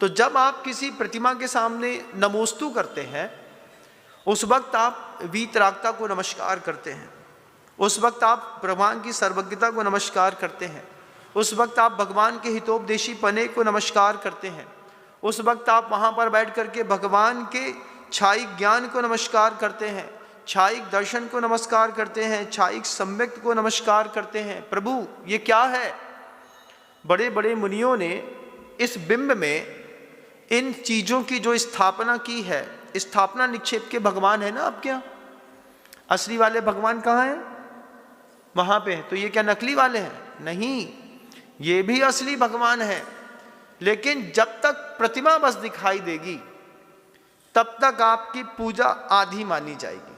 तो जब आप किसी प्रतिमा के सामने नमोस्तु करते हैं, उस वक्त आप वीतरागता को नमस्कार करते हैं, उस वक्त आप भगवान की सर्वज्ञता को नमस्कार करते हैं, उस वक्त आप भगवान के हितोपदेशी पने को नमस्कार करते हैं, उस वक्त आप वहाँ पर बैठ करके भगवान के छायिक ज्ञान को नमस्कार करते हैं, छायिक दर्शन को नमस्कार करते हैं, छायिक सम्यक्त को नमस्कार करते हैं। प्रभु ये क्या है? बड़े बड़े मुनियों ने इस बिंब में इन चीज़ों की जो स्थापना की है, स्थापना निक्षेप के भगवान है ना आपके यहाँ। असली वाले भगवान कहाँ हैं? वहाँ पे। तो ये क्या नकली वाले हैं? नहीं, ये भी असली भगवान है। लेकिन जब तक प्रतिमा बस दिखाई देगी तब तक आपकी पूजा आधी मानी जाएगी।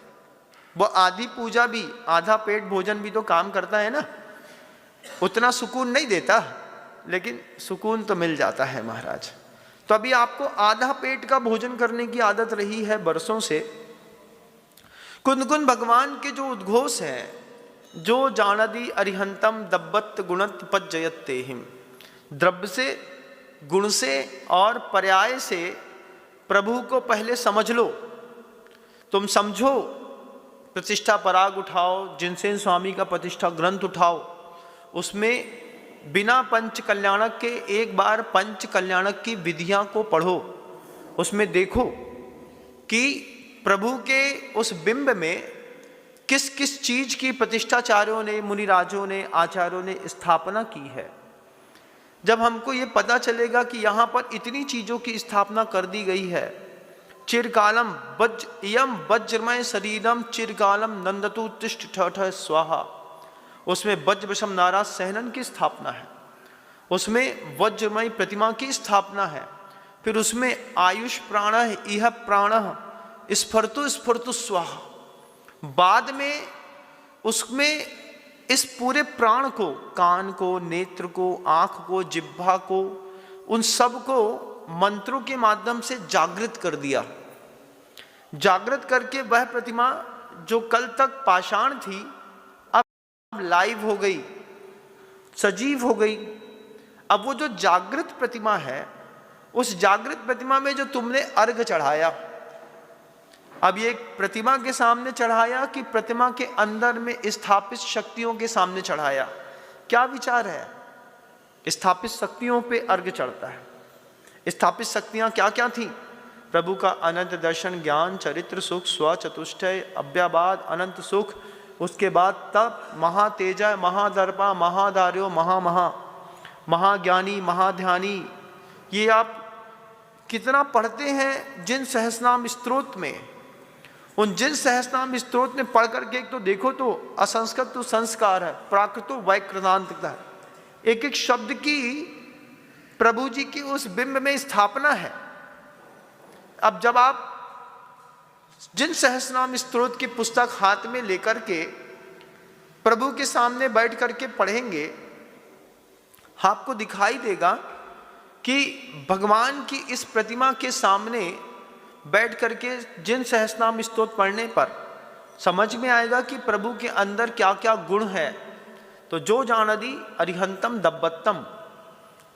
वो आधी पूजा भी, आधा पेट भोजन भी तो काम करता है ना। उतना सुकून नहीं देता, लेकिन सुकून तो मिल जाता है महाराज। तो अभी आपको आधा पेट का भोजन करने की आदत रही है बरसों से। कुंद भगवान के जो उद्घोष हैं, जो जानदी अरिहंतम दब्बत गुणत पज्जयत तेहिम, द्रव्य से, गुण से और पर्याय से प्रभु को पहले समझ लो। तुम समझो, प्रतिष्ठा पराग उठाओ, जिनसेन स्वामी का प्रतिष्ठा ग्रंथ उठाओ, उसमें बिना पंच कल्याणक के एक बार पंच कल्याणक की विधियां को पढ़ो। उसमें देखो कि प्रभु के उस बिंब में किस किस चीज की प्रतिष्ठाचार्यों ने, मुनिराजों ने, आचार्यों ने स्थापना की है। जब हमको ये पता चलेगा कि यहाँ पर इतनी चीजों की स्थापना कर दी गई है, चिरकालम इयम वज्रमय शरीरम चिरकालम नंदतु तिष्ठ ठठ स्वाहा, उसमें वज्रवशम नाराज सहनन की स्थापना है, उसमें वज्रमय प्रतिमा की स्थापना है, फिर उसमें आयुष प्राण इह प्राण स्फुरतु स्फुरतु स्वाहा, बाद में उसमें इस पूरे प्राण को, कान को, नेत्र को, आंख को, जिह्वा को, उन सब को मंत्रों के माध्यम से जागृत कर दिया। जागृत करके वह प्रतिमा जो कल तक पाषाण थी अब लाइव हो गई, सजीव हो गई। अब वो जो जागृत प्रतिमा है, उस जागृत प्रतिमा में जो तुमने अर्घ चढ़ाया, अब ये प्रतिमा के सामने चढ़ाया कि प्रतिमा के अंदर में स्थापित शक्तियों के सामने चढ़ाया? क्या विचार है? स्थापित शक्तियों पे अर्घ चढ़ता है। स्थापित शक्तियां क्या क्या थी? प्रभु का अनंत दर्शन, ज्ञान, चरित्र, सुख, स्व चतुष्टय, अव्याबाद, अनंत सुख, उसके बाद तप, महातेजा, महादर्पा, महादार्यो, महाज्ञानी, महाध्यानी। ये आप कितना पढ़ते हैं जिन सहस्रनाम स्तोत्र में। उन जिन सहस्रनाम स्तोत्र में पढ़ करके एक तो देखो तो असंस्कृत तो संस्कार है, प्राकृत तो वैकृतांतता है। एक एक शब्द की प्रभु जी की उस बिंब में स्थापना है। अब जब आप जिन सहस्रनाम स्तोत्र की पुस्तक हाथ में लेकर के प्रभु के सामने बैठ करके पढ़ेंगे, आपको दिखाई देगा कि भगवान की इस प्रतिमा के सामने बैठ करके जिन सहस्रनाम स्तोत्र पढ़ने पर समझ में आएगा कि प्रभु के अंदर क्या क्या गुण है। तो जो जानदी अरिहंतम दब्बत्तम,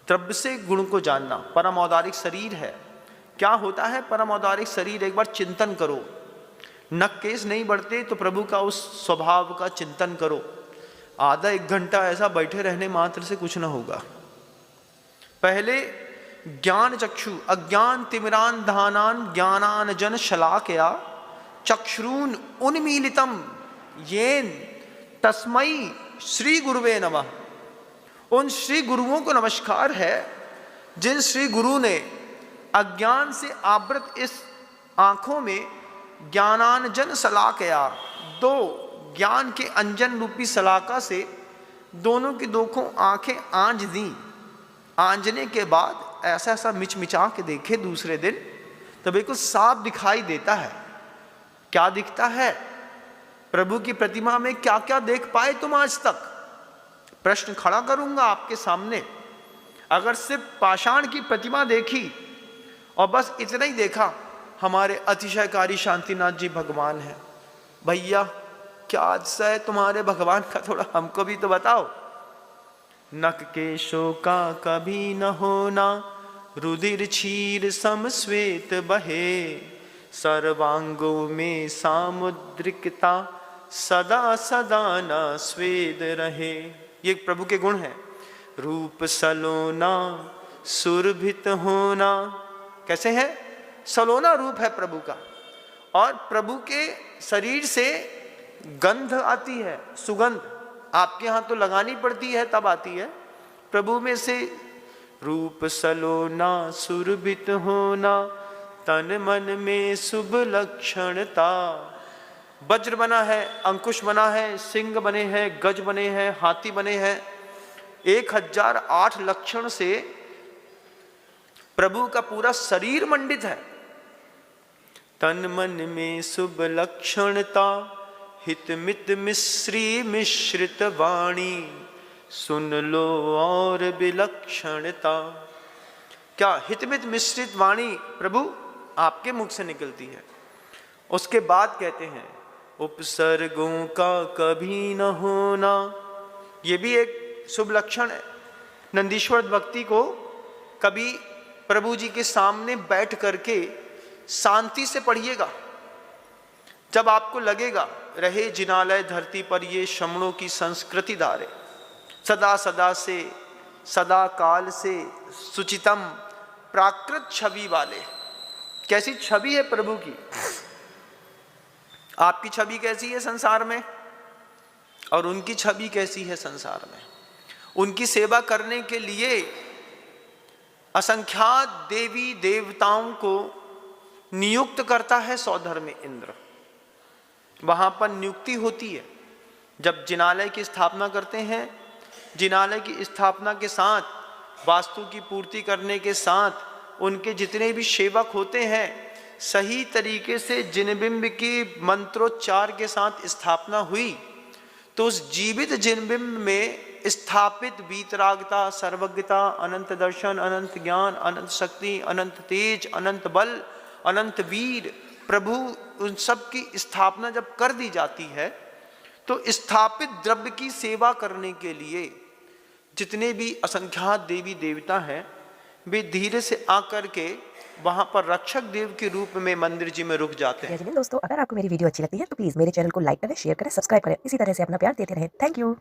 द्रव्य से गुण को जानना, परम औदारिक शरीर है। क्या होता है परम औदारिक शरीर? एक बार चिंतन करो। नख केस नहीं बढ़ते तो प्रभु का उस स्वभाव का चिंतन करो। आधा एक घंटा ऐसा बैठे रहने मात्र से कुछ ना होगा। पहले ज्ञान चक्षु अज्ञान तिमिरान धानान ज्ञानान जन शलाकया चक्षुरून उन्मीलितम येन तस्मई श्री गुरुवे नमः। उन श्री गुरुओं को नमस्कार है जिन श्री गुरु ने अज्ञान से आवृत इस आंखों में ज्ञानांजन शलाकया, दो ज्ञान के अंजन रूपी शलाका से दोनों की दोनों आंखें आंज दी। आंजने के बाद ऐसा ऐसा मिचमिचा के देखे दूसरे दिन तो बिल्कुल साफ दिखाई देता है। क्या दिखता है? प्रभु की प्रतिमा में क्या क्या देख पाए तुम आज तक? प्रश्न खड़ा करूंगा आपके सामने। अगर सिर्फ पाषाण की प्रतिमा देखी और बस इतना ही देखा, हमारे अतिशयकारी शांतिनाथ जी भगवान है, भैया क्या आदसा है तुम्हारे भगवान का? थोड़ा हमको भी तो बताओ। नक के शोका कभी न होना, रुधिर क्षीर सम श्वेत बहे, सर्वांगों में सामुद्रिकता, सदा सदा न स्वेद रहे। ये प्रभु के गुण हैं। रूप सलोना सुरभित होना, कैसे है? सलोना रूप है प्रभु का, और प्रभु के शरीर से गंध आती है, सुगंध। आपके यहाँ तो लगानी पड़ती है तब आती है, प्रभु में से रूप सलोना सुरभित होना, तन मन में शुभ लक्षणता। वज्र बना है, अंकुश बना है, सिंह बने हैं, गज बने हैं, हाथी बने हैं। 1008 लक्षण से प्रभु का पूरा शरीर मंडित है। तन मन में शुभ लक्षणता, हित मित मिश्री मिश्रित वाणी, सुन लो और विलक्षणता। क्या हितमित मिश्रित वाणी प्रभु आपके मुख से निकलती है। उसके बाद कहते हैं उपसर्गों का कभी न होना, ये भी एक शुभ लक्षण है। नंदीश्वर भक्ति को कभी प्रभु जी के सामने बैठ करके शांति से पढ़िएगा। जब आपको लगेगा रहे जिनालय धरती पर ये श्रमणों की संस्कृति धारे, सदा सदा से सदा काल से सुचितम प्राकृत छवि वाले। कैसी छवि है प्रभु की? आपकी छवि कैसी है संसार में, और उनकी छवि कैसी है संसार में। उनकी सेवा करने के लिए असंख्यात देवी देवताओं को नियुक्त करता है सौधर्म इंद्र। वहां पर नियुक्ति होती है। जब जिनालय की स्थापना करते हैं, जिनालय की स्थापना के साथ वास्तु की पूर्ति करने के साथ उनके जितने भी सेवक होते हैं, सही तरीके से जिनबिंब की मंत्रोच्चार के साथ स्थापना हुई तो उस जीवित जिनबिंब में स्थापित वीतरागता, सर्वज्ञता, अनंत दर्शन, अनंत ज्ञान, अनंत शक्ति, अनंत तेज, अनंत बल, अनंत वीर प्रभु, उन सब की स्थापना जब कर दी जाती है तो स्थापित द्रव्य की सेवा करने के लिए जितने भी असंख्यात देवी देवता हैं, वे धीरे से आकर के वहां पर रक्षक देव के रूप में मंदिर जी में रुक जाते हैं। दोस्तों, अगर आपको मेरी वीडियो अच्छी लगती है तो प्लीज मेरे चैनल को लाइक करें, शेयर करें, सब्सक्राइब करें। इसी तरह से अपना प्यार देते रहें। Thank you.